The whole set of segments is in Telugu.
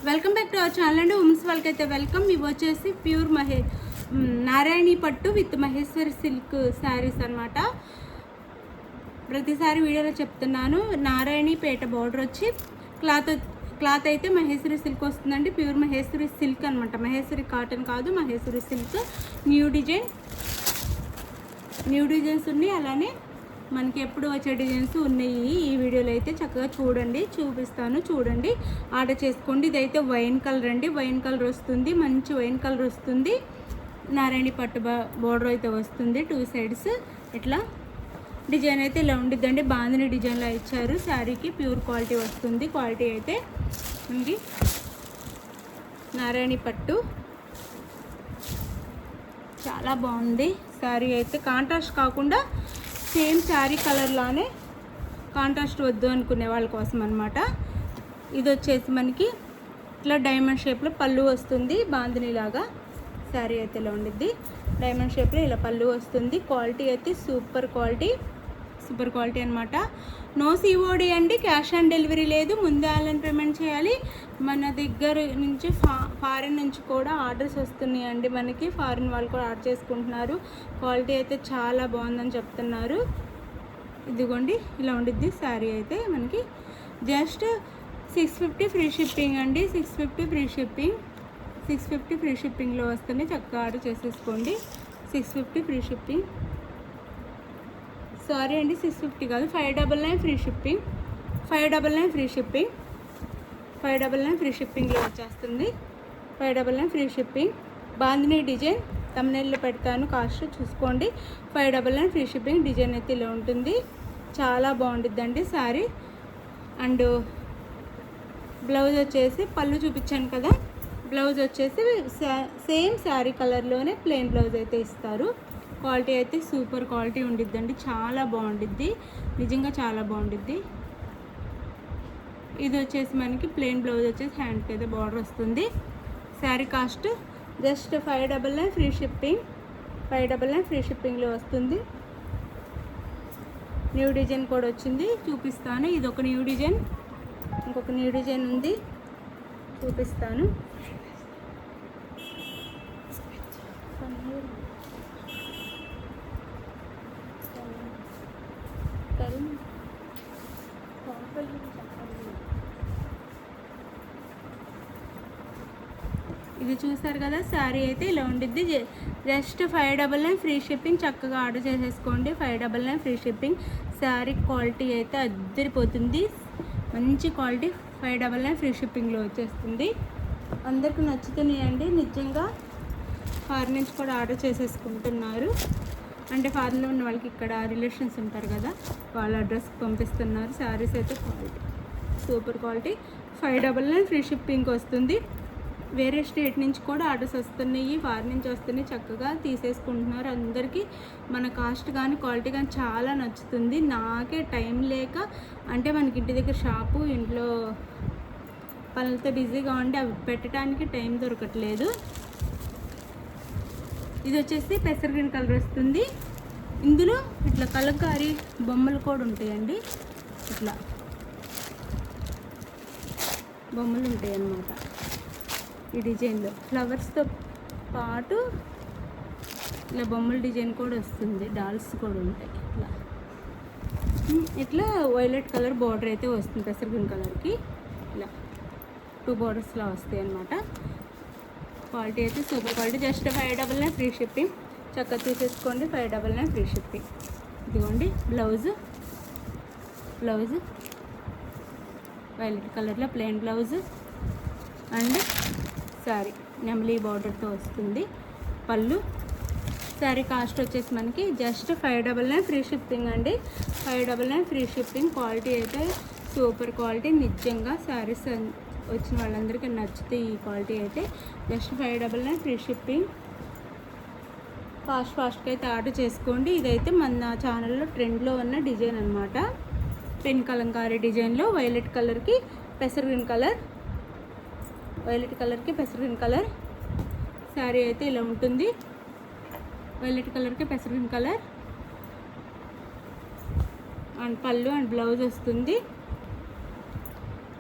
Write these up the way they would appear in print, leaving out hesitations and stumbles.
Welcome back to our channel అండి. ఉమెన్స్ వాళ్ళకి అయితే వెల్కమ్. ఇవి వచ్చేసి ప్యూర్ నారాయణి పట్టు విత్ మహేశ్వరి సిల్క్ శారీస్ అనమాట. ప్రతిసారి వీడియోలో చెప్తున్నాను, నారాయణి పేట బార్డర్ వచ్చి క్లాత్ అయితే మహేశ్వరి సిల్క్ వస్తుందండి. ప్యూర్ మహేశ్వరి సిల్క్ అనమాట. మహేశ్వరి కాటన్ కాదు, మహేశ్వరి సిల్క్. న్యూ డిజైన్స్ ఉన్నాయి, అలానే మనకి ఎప్పుడు వచ్చే డిజైన్స్ ఉన్నాయి. ఈ వీడియోలో అయితే చక్కగా చూపిస్తాను, చూడండి, ఆర్డర్ చేసుకోండి. ఇదైతే వైన్ కలర్ అండి, వైన్ కలర్ వస్తుంది, మంచి వైన్ కలర్ వస్తుంది. నారాయణి పట్టు బోర్డర్ అయితే వస్తుంది, 2 సైడ్స్. ఇట్లా డిజైన్ అయితే ఇలా ఉండిద్దండి. బాందిని డిజైన్లో ఇచ్చారు. శారీకి ప్యూర్ క్వాలిటీ వస్తుంది. క్వాలిటీ అయితే మనకి నారాయణి పట్టు చాలా బాగుంది. శారీ అయితే కాంట్రాస్ట్ కాకుండా సేమ్ శారీ కలర్లానే, కాంట్రాస్ట్ వద్దు అనుకునే వాళ్ళ కోసం అనమాట. ఇది వచ్చేసి మనకి ఇట్లా డైమండ్ షేప్లో పళ్ళు వస్తుంది, బాందిని లాగా. శారీ అయితే ఇలా ఉండిద్ది, డైమండ్ షేప్లో ఇలా పళ్ళు వస్తుంది. క్వాలిటీ అయితే సూపర్ క్వాలిటీ అనమాట. నో సిఓడి అండి, క్యాష్ ఆన్ డెలివరీ లేదు. ముందే ఆన్లైన్ పేమెంట్ చేయాలి. మన దగ్గర నుంచి ఫారిన్ నుంచి కూడా ఆర్డర్స్ వస్తున్నాయండి మనకి. ఫారిన్ వాళ్ళు కూడా ఆర్డర్ చేసుకుంటున్నారు. క్వాలిటీ అయితే చాలా బాగుందని చెప్తున్నారు. ఇదిగోండి, ఇలా ఉండిద్ది శారీ అయితే మనకి. జస్ట్ 650 ఫ్రీ షిప్పింగ్ అండి. 650 ఫ్రీ షిప్పింగ్లో వస్తుంది. చక్కగా ఆర్డర్ చేసేసుకోండి. 650 ఫ్రీ షిప్పింగ్. సారీ అండి, 650 కాదు, 599 free shipping. 599 free shipping. 599 free షిప్పింగ్లో వచ్చేస్తుంది. 599 ఫ్రీ షిప్పింగ్. బాందిని డిజైన్ తమ్నెయిల్లో పెడతాను, కాస్ట్ చూసుకోండి. 599 ఫ్రీ షిప్పింగ్. డిజైన్ అయితే ఇలా ఉంటుంది, చాలా బాగుంటుందండి శారీ. అండ్ బ్లౌజ్ వచ్చేసి పళ్ళు చూపించాను కదా, బ్లౌజ్ వచ్చేసి సేమ్ శారీ కలర్లోనే ప్లెయిన్ బ్లౌజ్ అయితే ఇస్తారు. క్వాలిటీ అయితే సూపర్ క్వాలిటీ ఉండిద్దండి, చాలా బాగుండిద్ది, నిజంగా చాలా బాగుండిద్ది. ఇది వచ్చేసి మనకి ప్లెయిన్ బ్లౌజ్ వచ్చేసి హ్యాండ్కి అయితే బార్డర్ వస్తుంది. Sari cost just 599 free shipping. 599 free షిప్పింగ్లో వస్తుంది. న్యూ డిజైన్ కూడా వచ్చింది, చూపిస్తాను. ఇది ఒక న్యూ డిజైన్, ఇంకొక న్యూ డిజైన్ ఉంది, చూపిస్తాను. ఇది చూసారు కదా, శారీ అయితే ఇలా ఉండిద్ది. Just 599 free shipping. చక్కగా ఆర్డర్ చేసేసుకోండి. 599 ఫ్రీ షిప్పింగ్. శారీ క్వాలిటీ అయితే అద్దరిపోతుంది, మంచి క్వాలిటీ. 599 ఫ్రీ షిప్పింగ్లో వచ్చేస్తుంది. అందరికి నచ్చుతున్నాయండి, నిజంగా. ఫారిన్ నుంచి కూడా ఆర్డర్ చేసేసుకుంటున్నారు. అంటే ఫారిన్లో ఉన్న వాళ్ళకి ఇక్కడ రిలేషన్స్ ఉంటారు కదా, వాళ్ళ అడ్రస్కి పంపిస్తున్నారు. శారీస్ అయితే క్వాలిటీ సూపర్ క్వాలిటీ. 599 ఫ్రీ షిప్పింగ్కి వస్తుంది. వేరే స్టేట్ నుంచి కూడా ఆర్డర్స్ వస్తున్నాయి, ఫారిన్ నుంచి వస్తున్నాయి. చక్కగా తీసేసుకుంటున్నారు. అందరికీ మన కాస్ట్ కానీ క్వాలిటీ కానీ చాలా నచ్చుతుంది. నాకే టైం లేక, అంటే మనకి ఇంటి దగ్గర షాపు, ఇంట్లో పనులతో బిజీగా ఉండి అవి పెట్టడానికి టైం దొరకట్లేదు. ఇది వచ్చేసి పెసర గ్రీన్ కలర్ వస్తుంది. ఇందులో ఇట్లా కలంకారీ బొమ్మలు కూడా ఉంటాయండి. ఇట్లా బొమ్మలు ఉంటాయి అన్నమాట. ఈ డిజైన్లో ఫ్లవర్స్తో పాటు ఇలా బొమ్మల డిజైన్ కూడా వస్తుంది, డాల్స్ కూడా ఉంటాయి. ఇట్లా వైలెట్ కలర్ బార్డర్ అయితే వస్తుంది. పెసర గ్రీన్ కలర్కి ఇలా 2 బార్డర్స్లా వస్తాయి అన్నమాట. క్వాలిటీ అయితే super quality. Just 599 free shipping. చక్కగా తీసేసుకోండి. 599 ఫ్రీ షిప్పింగ్. ఇదిగోండి బ్లౌజ్ వైలెట్ కలర్లో ప్లెయిన్ బ్లౌజ్ అండ్ శారీ నెమలీ బార్డర్తో వస్తుంది. పళ్ళు. శారీ కాస్ట్ వచ్చేసి మనకి జస్ట్ 599 ఫ్రీ షిప్పింగ్ అండి. 599 ఫ్రీ షిప్పింగ్. క్వాలిటీ అయితే సూపర్ క్వాలిటీ, నిజంగా. శారీస్ వచ్చిన వాళ్ళందరికీ నచ్చితే ఈ క్వాలిటీ అయితే. Just 599 free shipping. ఫాస్ట్గా అయితే ఆర్డర్ చేసుకోండి. ఇదైతే మన ఛానల్లో ట్రెండ్లో ఉన్న డిజైన్ అనమాట. పెన్ కలంకారీ డిజైన్లో వైలెట్ కలర్కి పెసర గ్రీన్ కలర్, వైలెట్ కలర్కి పెసర గ్రీన్ కలర్. శారీ అయితే ఇలా ఉంటుంది. వైలెట్ కలర్కి పెసర గ్రీన్ కలర్ అండ్ పళ్ళు అండ్ బ్లౌజ్ వస్తుంది.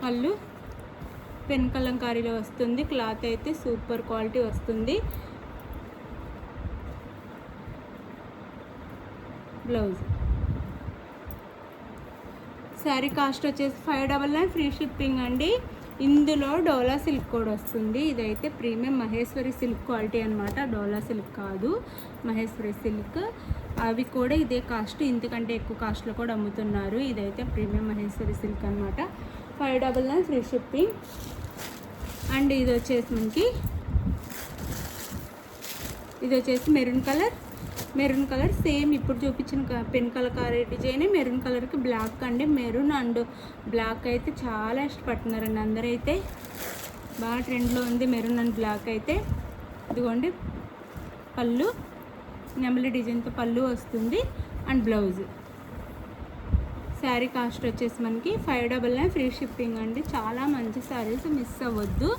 పళ్ళు పెన్ కలంకారీలో వస్తుంది. క్లాత్ అయితే సూపర్ క్వాలిటీ వస్తుంది. బ్లౌజ్ శారీ కాస్ట్ వచ్చేసి 599 ఫ్రీ షిప్పింగ్ అండి. ఇందులో డోలా సిల్క్ కూడా వస్తుంది. ఇదైతే ప్రీమియం మహేశ్వరి సిల్క్ క్వాలిటీ అనమాట. డోలా సిల్క్ కాదు, మహేశ్వరి సిల్క్. అవి కూడా ఇదే కాస్ట్, ఇంతకంటే ఎక్కువ కాస్ట్లో కూడా అమ్ముతున్నారు. ఇదైతే ప్రీమియం మహేశ్వరి సిల్క్ అనమాట. 599 ఫ్రీ షిప్పింగ్. అండ్ ఇది వచ్చేసి మెరూన్ కలర్ సేమ్ ఇప్పుడు చూపించిన పెన్ కలర్ డిజైన్. మెరూన్ కలర్కి బ్లాక్ అండి. మెరూన్ అండ్ బ్లాక్ అయితే చాలా ఇష్టపడుతున్నారండి అందరైతే. బాగా ట్రెండ్లో ఉంది మెరూన్ అండ్ బ్లాక్ అయితే. ఇదిగోండి పళ్ళు, నెమలి డిజైన్తో పళ్ళు వస్తుంది. And blouse. శారీ కాస్ట్ వచ్చేసి మనకి 599 ఫ్రీ షిప్పింగ్ అండి. చాలా మంచి శారీస్, మిస్ అవ్వద్దు.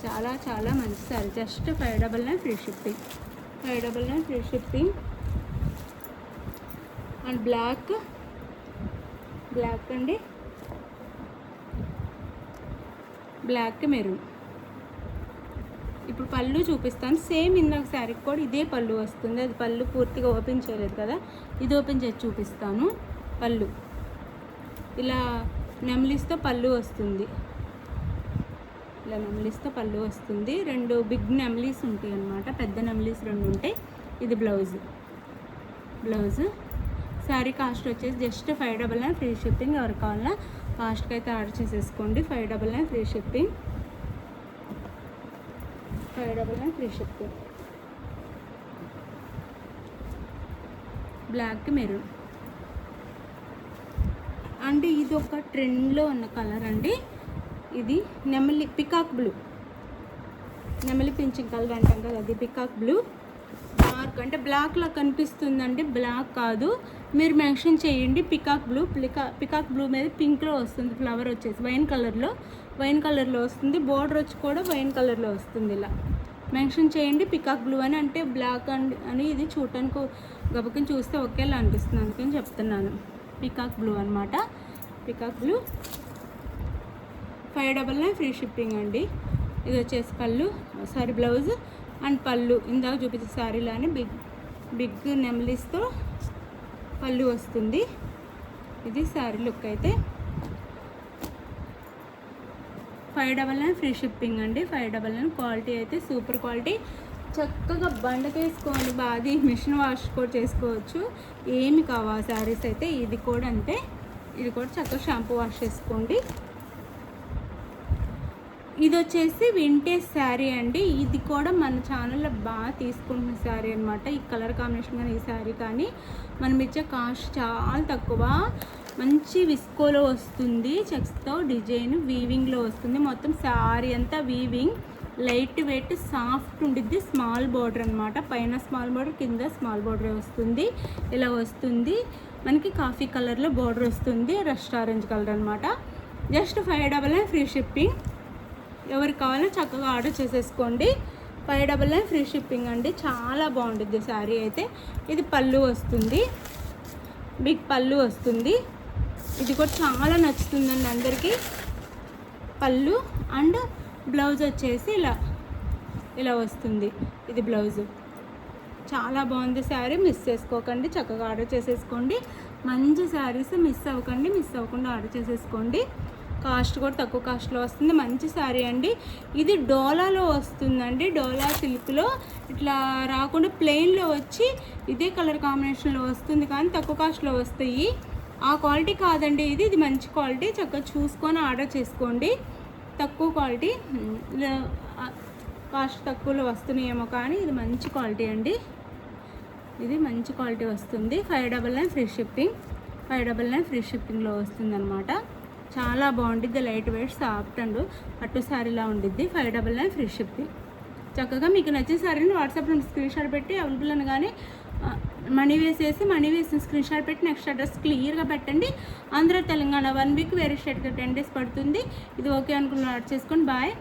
చాలా చాలా మంచి sari. Just 599 free shipping. 599 free shipping. And black అండి, బ్లాక్ మెరూన్. ఇప్పుడు పళ్ళు చూపిస్తాను. సేమ్ ఇందాక శారీకి కూడా ఇదే పళ్ళు వస్తుంది. అది పళ్ళు పూర్తిగా ఓపెన్ చేయలేదు కదా, ఇది ఓపెన్ చేసి చూపిస్తాను. పళ్ళు ఇలా నెమలిస్తో పళ్ళు వస్తుంది. ఇలా నెమలిస్తో పళ్ళు వస్తుంది. 2 బిగ్ నెమలీస్ ఉంటాయి అన్నమాట. పెద్ద నెమలీస్ 2 ఉంటాయి. ఇది బ్లౌజ్. శారీ కాస్ట్ వచ్చేసి జస్ట్ 599 ఫ్రీ షిప్పింగ్. ఎవరికి కావాలన్నా కాస్ట్కి అయితే ఆర్డర్ చేసేసుకోండి. 599 free shipping. 599 free shipping. Black maroon అండి. ఇది ఒక ట్రెండ్లో ఉన్న కలర్ అండి. ఇది నెమలి పికాక్ బ్లూ, నెమలి పింఛింగ్ కలర్ అంటాం కదా, అది పికాక్ బ్లూ. డార్క్ అంటే బ్లాక్లా కనిపిస్తుందండి, బ్లాక్ కాదు. మీరు మెన్షన్ చేయండి పికాక్ బ్లూ. పికాక్ బ్లూ మీద పింక్లో వస్తుంది. ఫ్లవర్ వచ్చేసి వైన్ కలర్లో వస్తుంది. బోర్డర్ వచ్చి కూడా వైన్ కలర్లో వస్తుంది. ఇలా మెన్షన్ చేయండి పికాక్ బ్లూ అని. అంటే బ్లాక్ అని ఇది చూడటానికి గబుకుని చూస్తే ఒకేలా అనిపిస్తుంది, అందుకని చెప్తున్నాను. పికాక్ బ్లూ అనమాట. Peacock blue. 599 ఫ్రీ షిప్పింగ్ అండి. ఇది వచ్చేసి బ్లౌజ్ అండ్ పళ్ళు. ఇందాక చూపించే శారీలానే బిగ్ నెమలీస్తో పళ్ళు వస్తుంది. ఇది శారీ లుక్ అయితే. 599 ఫ్రీ షిప్పింగ్ అండి. 599. క్వాలిటీ అయితే సూపర్ క్వాలిటీ. చక్కగా బండకేసుకోండి. బాది మిషన్ వాష్ కూడా చేసుకోవచ్చు. ఏమి కావాలి శారీస్ అయితే. ఇది కూడా అంతే. ఇది కూడా చక్కగా షాంపూ వాష్ చేసుకోండి. ఇది వచ్చేసి వింటేజ్ శారీ అండి. ఇది కూడా మన ఛానల్లో బాగా తీసుకుంటున్న శారీ అనమాట. ఈ కలర్ కాంబినేషన్ కానీ ఈ శారీ కానీ మనం ఇచ్చే కాస్ట్ చాలా తక్కువ. మంచి విస్కోలో వస్తుంది. చెక్స్తో డిజైన్ వీవింగ్లో వస్తుంది. మొత్తం శారీ అంతా వీవింగ్. లైట్ వెయిట్ సాఫ్ట్ ఉండిద్ది. స్మాల్ బార్డర్ అనమాట. పైన స్మాల్ బార్డర్, కింద స్మాల్ బార్డర్ వస్తుంది. ఇలా వస్తుంది. మనకి కాఫీ కలర్లో బార్డర్ వస్తుంది. రస్ట్ ఆరెంజ్ కలర్ అనమాట. Just 599 free shipping. ఎవరికి కావాలో చక్కగా ఆర్డర్ చేసేసుకోండి. 599 ఫ్రీ షిప్పింగ్ అండి. చాలా బాగుంటుంది శారీ అయితే. ఇది పళ్ళు వస్తుంది. బిగ్ పళ్ళు వస్తుంది. ఇది కూడా చాలా నచ్చుతుందండి అందరికీ. పళ్ళు అండ్ బ్లౌజ్ వచ్చేసి ఇలా వస్తుంది. ఇది బ్లౌజు. చాలా బాగుంది శారీ. మిస్ చేసుకోకండి. చక్కగా ఆర్డర్ చేసేసుకోండి. మంచి శారీస్ మిస్ అవ్వకుండా ఆర్డర్ చేసేసుకోండి. కాస్ట్ కూడా తక్కువ కాస్ట్లో వస్తుంది. మంచి శారీ అండి. ఇది డోలాలో వస్తుందండి. డోలా సిల్క్లో ఇట్లా రాకుండా ప్లెయిన్లో వచ్చి ఇదే కలర్ కాంబినేషన్లో వస్తుంది, కానీ తక్కువ కాస్ట్లో వస్తాయి. ఆ క్వాలిటీ కాదండి ఇది. ఇది మంచి క్వాలిటీ. చక్కగా చూసుకొని ఆర్డర్ చేసుకోండి. తక్కువ క్వాలిటీ, కాస్ట్ తక్కువలో వస్తున్నాయేమో కానీ ఇది మంచి క్వాలిటీ అండి. ఇది మంచి క్వాలిటీ వస్తుంది. 599 ఫ్రీ షిప్పింగ్. 599 ఫ్రీ షిప్పింగ్లో వస్తుంది అనమాట. చాలా బాగుండిద్ది. లైట్ వెయిట్ సాఫ్ట్ అండ్ పట్టు శారీలా ఉండిద్ది. 599 ఫ్రీ షిప్పింగ్. చక్కగా మీకు నచ్చిన శారీని వాట్సాప్లో స్క్రీన్ షాట్ పెట్టి అవైలబుల్ అనగానే మనీ వేసిన స్క్రీన్ షాట్ పెట్టి నెక్స్ట్ అడ్రస్ క్లియర్గా పెట్టండి. ఆంధ్ర తెలంగాణ 1 వీక్, వేరే స్టేట్గా 10 డేస్ పడుతుంది. ఇది ఓకే అనుకున్న ఆర్డర్ చేసుకొని బాయ్.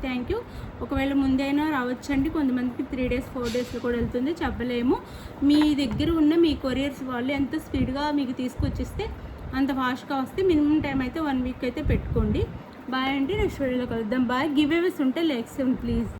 Thank you. ఒకవేళ ముందైనా రావచ్చండి. కొంతమందికి 3 డేస్ 4 డేస్లో కూడా వెళ్తుంది, చెప్పలేము. మీ దగ్గర ఉన్న మీ కొరియర్స్ వాళ్ళు ఎంత స్పీడ్గా మీకు తీసుకొచ్చిస్తే అంత ఫాస్ట్గా వస్తే మినిమం టైం అయితే 1 వీక్ అయితే పెట్టుకోండి. బాయ్ అండి, నెక్స్ట్ వీడియోలో కలుద్దాం. బాయ్. గివ్ అవేస్ ఉంటే లైక్స్ ప్లీజ్.